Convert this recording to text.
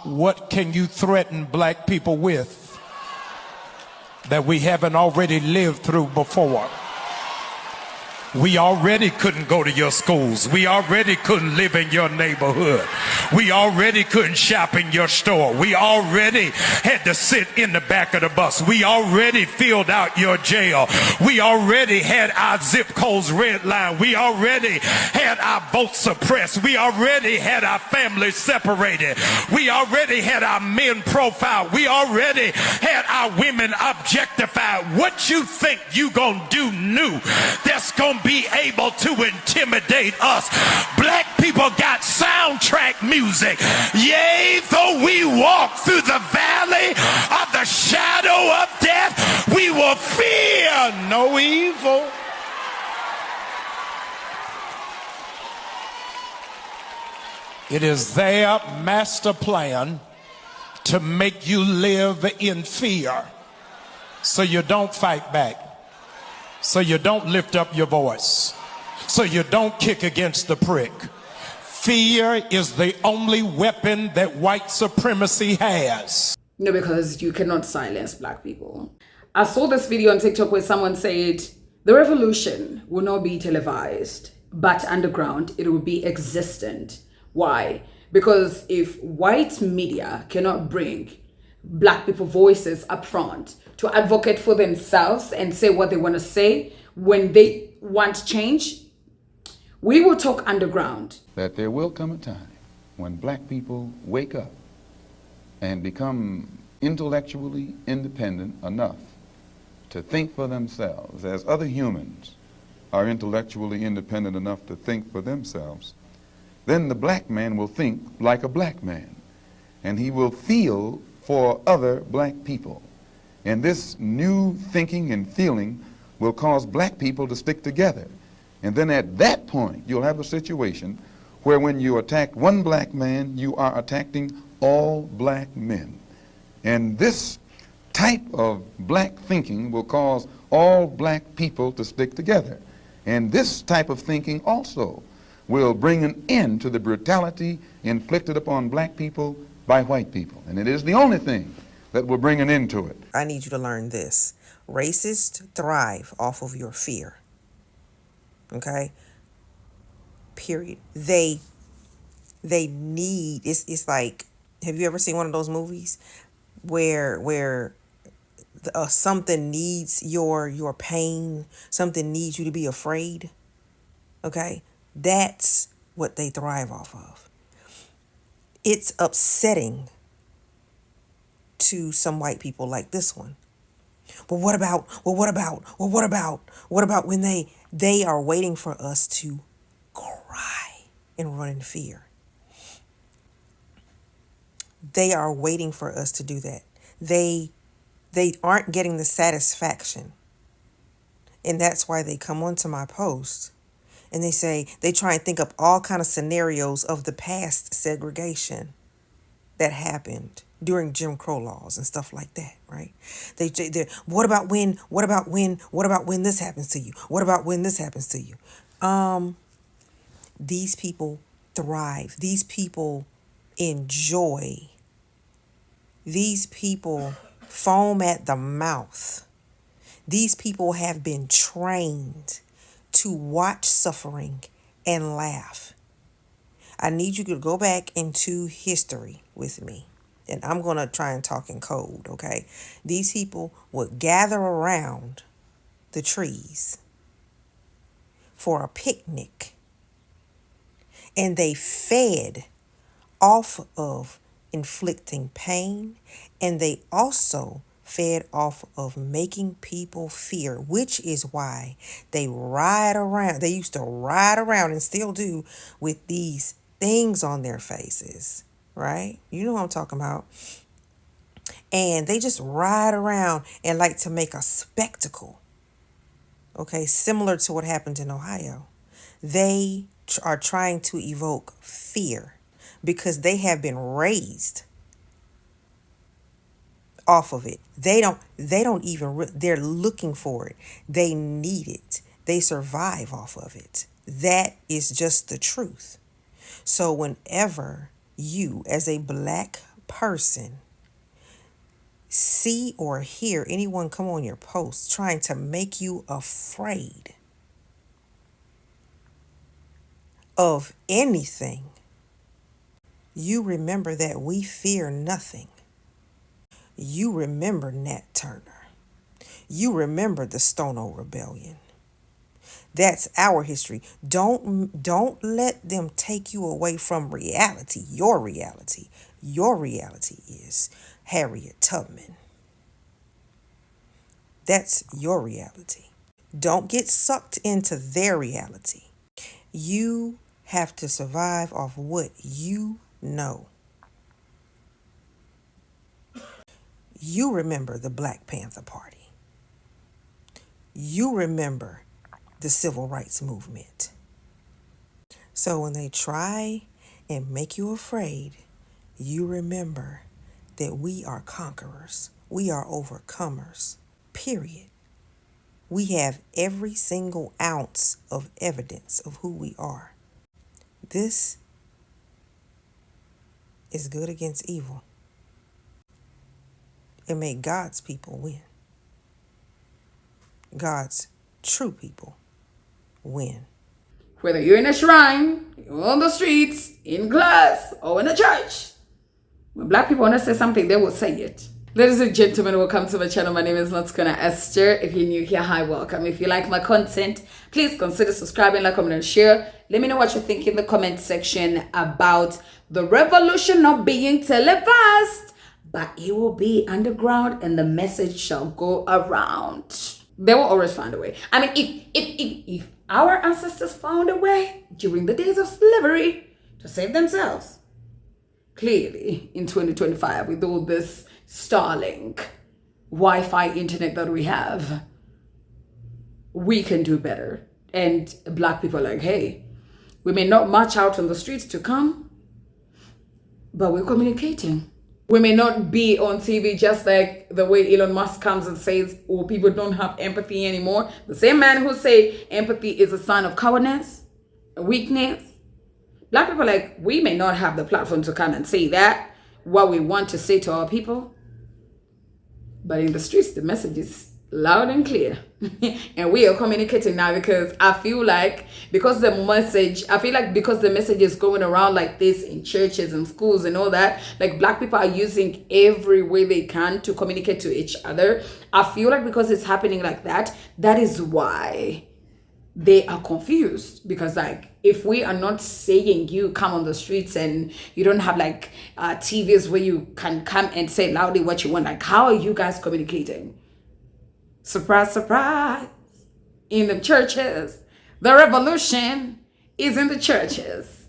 What can you threaten black people with that we haven't already lived through before? We already couldn't go to your schools. We already couldn't live in your neighborhood. We already couldn't shop in your store. We already had to sit in the back of the bus. We already filled out your jail. We already had our zip codes redlined. We already had our votes suppressed. We already had our families separated. We already had our men profiled. We already had our women objectified. What you think you gonna do new that's gonna be able to intimidate us? Black people got soundtrack music. Yea, though we walk through the valley of the shadow of death, we will fear no evil. It is their master plan to make you live in fear so you don't fight back, so you don't lift up your voice, so you don't kick against the prick. Fear is the only weapon that white supremacy has. No, because you cannot silence black people. I saw this video on TikTok where someone said, the revolution will not be televised, but underground, it will be existent. Why? Because if white media cannot bring black people voices up front to advocate for themselves and say what they want to say when they want change, we will talk underground. That there will come a time when black people wake up and become intellectually independent enough to think for themselves, as other humans are intellectually independent enough to think for themselves. Then the black man will think like a black man, and he will feel for other black people. And this new thinking and feeling will cause black people to stick together. And then at that point, you'll have a situation where when you attack one black man, you are attacking all black men. And this type of black thinking will cause all black people to stick together. And this type of thinking also will bring an end to the brutality inflicted upon black people by white people. And it is the only thing that will bring an end to it. I need you to learn this. Racists thrive off of your fear. Okay? Period. They need, it's like, have you ever seen one of those movies where something needs your pain, something needs you to be afraid? Okay? That's what they thrive off of. It's upsetting to some white people like this one. What about when they are waiting for us to cry and run in fear? They are waiting for us to do that. They aren't getting the satisfaction. And that's why they come onto my post and they try and think up all kind of scenarios of the past segregation that happened during Jim Crow laws and stuff like that, right? They what about when this happens to you? What about when this happens to you? These people thrive. These people enjoy. These people foam at the mouth. These people have been trained to watch suffering and laugh. I need you to go back into history with me. And I'm going to try and talk in code, okay? These people would gather around the trees for a picnic. And they fed off of inflicting pain. And they also fed off of making people fear, which is why they ride around. They used to ride around and still do with these things on their faces, right? You know what I'm talking about. And they just ride around and like to make a spectacle. Okay, similar to what happened in Ohio. They are trying to evoke fear because they have been raised off of it. They don't even, they're looking for it. They need it. They survive off of it. That is just the truth. So whenever you, as a black person see or hear anyone come on your post trying to make you afraid of anything, you remember that we fear nothing. You remember Nat Turner. You remember the Stono Rebellion. That's our history. Don't let them take you away from reality. Your reality. Your reality is Harriet Tubman. That's your reality. Don't get sucked into their reality. You have to survive off what you know. You remember the Black Panther Party. You remember the Civil Rights Movement. So when they try and make you afraid, you remember that we are conquerors. We are overcomers. Period. We have every single ounce of evidence of who we are. This is good against evil. And may God's people win. God's true people win. Whether you're in a shrine, you're on the streets, in class, or in a church, when Black people want to say something, they will say it. Ladies and gentlemen, welcome to my channel. My name is Notskona Esther. If you're new here, hi, welcome. If you like my content, please consider subscribing, like, comment, and share. Let me know what you think in the comment section about the revolution not being televised, but it will be underground and the message shall go around. They will always find a way. I mean, if our ancestors found a way during the days of slavery to save themselves, clearly in 2025 with all this Starlink Wi-Fi internet that we have, we can do better. And Black people are like, hey, we may not march out on the streets to come, but we're communicating. We may not be on TV just like the way Elon Musk comes and says, oh, people don't have empathy anymore. The same man who say empathy is a sign of cowardice, weakness. Black people are like, we may not have the platform to come and say that, what we want to say to our people. But in the streets, the message is loud and clear. And we are communicating now because I feel like because the message is going around like this in churches and schools and all that, like Black people are using every way they can to communicate to each other. I feel like because it's happening like that, that is why they are confused, because like if we are not saying you come on the streets and you don't have like TVs where you can come and say loudly what you want, like how are you guys communicating? Surprise, surprise. In the churches, the revolution is in the churches.